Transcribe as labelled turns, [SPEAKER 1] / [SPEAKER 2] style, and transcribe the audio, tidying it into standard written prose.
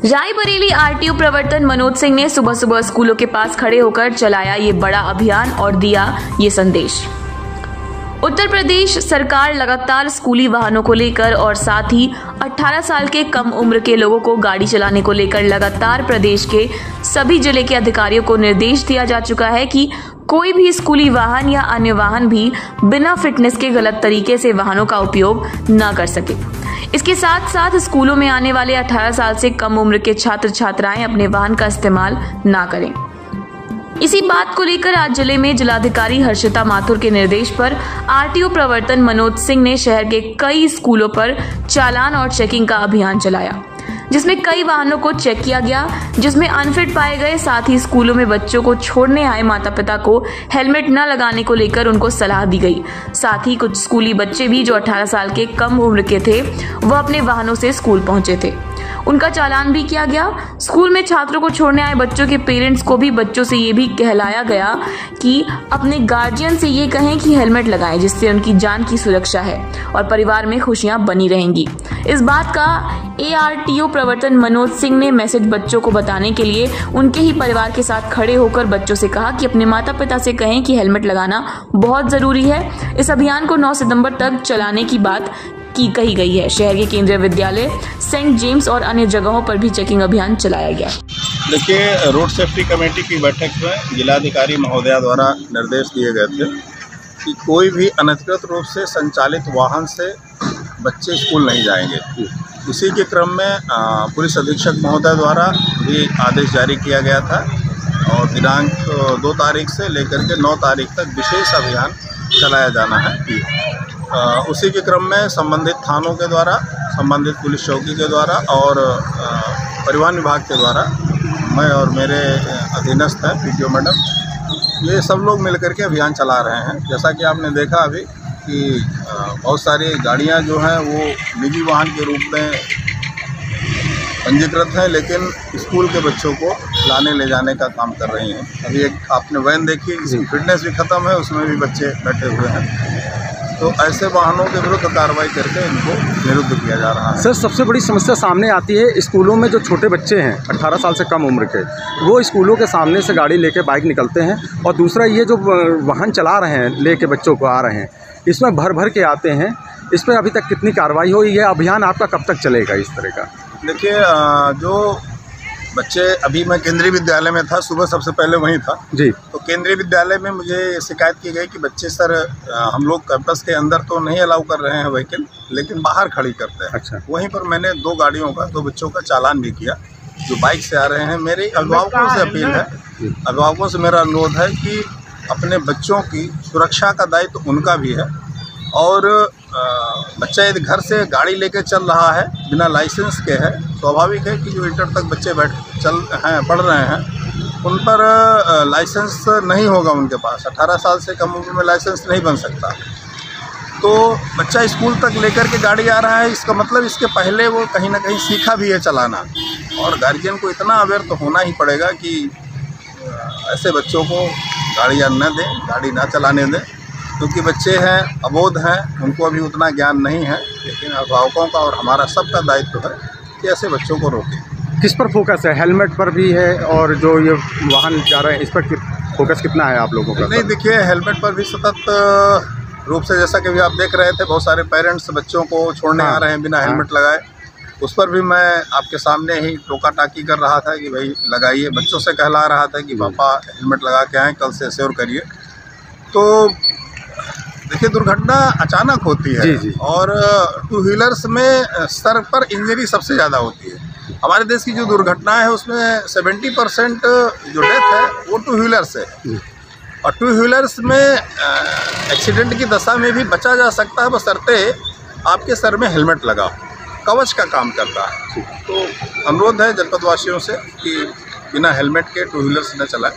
[SPEAKER 1] Raebareli RTO प्रवर्तन मनोज सिंह ने सुबह सुबह स्कूलों के पास खड़े होकर चलाया ये बड़ा अभियान और दिया ये संदेश। उत्तर प्रदेश सरकार लगातार स्कूली वाहनों को लेकर और साथ ही 18 साल के कम उम्र के लोगों को गाड़ी चलाने को लेकर लगातार प्रदेश के सभी जिले के अधिकारियों को निर्देश दिया जा चुका है कि कोई भी स्कूली वाहन या अन्य वाहन भी बिना फिटनेस के गलत तरीके से वाहनों का उपयोग न कर सके। इसके साथ साथ स्कूलों में आने वाले 18 साल से कम उम्र के छात्र छात्राएं अपने वाहन का इस्तेमाल ना करें। इसी बात को लेकर आज जिले में जिलाधिकारी हर्षिता माथुर के निर्देश पर आरटीओ प्रवर्तन मनोज सिंह ने शहर के कई स्कूलों पर चालान और चेकिंग का अभियान चलाया, जिसमें कई वाहनों को चेक किया गया, जिसमें अनफिट पाए गए। साथ ही स्कूलों में बच्चों को छोड़ने आए माता पिता को हेलमेट न लगाने को लेकर उनको सलाह दी गई। साथ ही कुछ स्कूली बच्चे भी जो 18 साल के कम उम्र के थे वह अपने वाहनों से स्कूल पहुंचे थे, उनका चालान भी किया गया। स्कूल में छात्रों को छोड़ने आए बच्चों के पेरेंट्स को भी बच्चों से ये भी कहलाया गया कि अपने गार्जियन से ये कहें कि हेलमेट लगाएं, जिससे उनकी जान की सुरक्षा है और परिवार में खुशियां बनी रहेंगी। इस बात का एआरटीओ प्रवर्तन मनोज सिंह ने मैसेज बच्चों को बताने के लिए उनके ही परिवार के साथ खड़े होकर बच्चों से कहा कि अपने माता पिता से कहें कि हेलमेट लगाना बहुत जरूरी है। इस अभियान को 9 सितंबर तक चलाने की बात कही गई है। शहर के केंद्रीय विद्यालय, सेंट जेम्स और अन्य जगहों पर भी चेकिंग अभियान चलाया गया।
[SPEAKER 2] देखिए, रोड सेफ्टी कमेटी की बैठक में जिलाधिकारी महोदया द्वारा निर्देश दिए गए थे कि कोई भी अनधिकृत रूप से संचालित वाहन से बच्चे स्कूल नहीं जाएंगे। इसी के क्रम में पुलिस अधीक्षक महोदय द्वारा भी आदेश जारी किया गया था और दिनांक 2 तारीख से लेकर के 9 तारीख तक विशेष अभियान चलाया जाना है। उसी के क्रम में संबंधित थानों के द्वारा, संबंधित पुलिस चौकी के द्वारा और परिवहन विभाग के द्वारा मैं और मेरे अधीनस्थ हैं पीटीओ मैडम, ये सब लोग मिलकर के अभियान चला रहे हैं। जैसा कि आपने देखा अभी कि बहुत सारी गाड़ियां जो हैं वो निजी वाहन के रूप में पंजीकृत हैं, लेकिन स्कूल के बच्चों को लाने ले जाने का काम कर रही हैं। अभी एक आपने वैन देखी, इसकी फिटनेस भी ख़त्म है, उसमें भी बच्चे बैठे हुए हैं। तो ऐसे वाहनों के विरुद्ध कार्रवाई करके इनको निरुद्ध किया जा रहा है।
[SPEAKER 3] सर, सबसे बड़ी समस्या सामने आती है स्कूलों में जो छोटे बच्चे हैं 18 साल से कम उम्र के, वो स्कूलों के सामने से गाड़ी लेके बाइक निकलते हैं और दूसरा ये जो वाहन चला रहे हैं लेके बच्चों को आ रहे हैं, इसमें भर भर के आते हैं। इस पर अभी तक कितनी कार्रवाई हुई है? अभियान आपका कब तक चलेगा इस तरह का?
[SPEAKER 2] देखिए, जो बच्चे, अभी मैं केंद्रीय विद्यालय में था, सुबह सबसे पहले वहीं था
[SPEAKER 3] जी।
[SPEAKER 2] तो केंद्रीय विद्यालय में मुझे शिकायत की गई कि बच्चे सर हम लोग कैंपस के अंदर तो नहीं अलाउ कर रहे हैं व्हीकल, लेकिन बाहर खड़ी करते हैं।
[SPEAKER 3] अच्छा।
[SPEAKER 2] वहीं पर मैंने 2 गाड़ियों का, 2 बच्चों का चालान भी किया जो बाइक से आ रहे हैं। मेरे अभिभावकों से अपील है, अभिभावकों से मेरा अनुरोध है कि अपने बच्चों की सुरक्षा का दायित्व उनका भी है और बच्चा यदि घर से गाड़ी लेके चल रहा है बिना लाइसेंस के है, स्वाभाविक है कि जो इंटर तक बच्चे पढ़ रहे हैं उन पर लाइसेंस नहीं होगा उनके पास। 18 साल से कम उम्र में लाइसेंस नहीं बन सकता। तो बच्चा स्कूल तक लेकर के गाड़ी आ रहा है, इसका मतलब इसके पहले वो कहीं ना कहीं सीखा भी है चलाना, और गार्जियन को इतना अवेयर तो होना ही पड़ेगा कि ऐसे बच्चों को गाड़ियाँ न दें, गाड़ी ना चलाने दें, क्योंकि बच्चे हैं, अबोध हैं, उनको अभी उतना ज्ञान नहीं है। लेकिन अभिभावकों का और हमारा सबका दायित्व है कि ऐसे बच्चों को रोकें।
[SPEAKER 3] किस पर फोकस है? हेलमेट पर भी है और जो ये वाहन जा रहे हैं इस पर फोकस कितना है आप लोगों का?
[SPEAKER 2] नहीं, देखिए, हेलमेट पर भी सतत रूप से, जैसा कि अभी आप देख रहे थे, बहुत सारे पेरेंट्स बच्चों को छोड़ने आ रहे हैं बिना हेलमेट लगाए। उस पर भी मैं आपके सामने ही टोका टाकी कर रहा था कि भाई लगाइए, बच्चों से कहला रहा था कि पापा हेलमेट लगा के आएँ, कल से श्योर करिए। तो देखिए, दुर्घटना अचानक होती है
[SPEAKER 3] जी, जी। और
[SPEAKER 2] 2 व्हीलर्स में सर पर इंजरी सबसे ज़्यादा होती है। हमारे देश की जो दुर्घटना है उसमें 70% जो डेथ है वो 2 व्हीलर्स है। और 2 व्हीलर्स में एक्सीडेंट की दशा में भी बचा जा सकता है, बशर्ते आपके सर में हेलमेट लगा हो, कवच का काम करता है। तो अनुरोध है जनपदवासियों से कि बिना हेलमेट के 2 व्हीलर्स न चलाएं।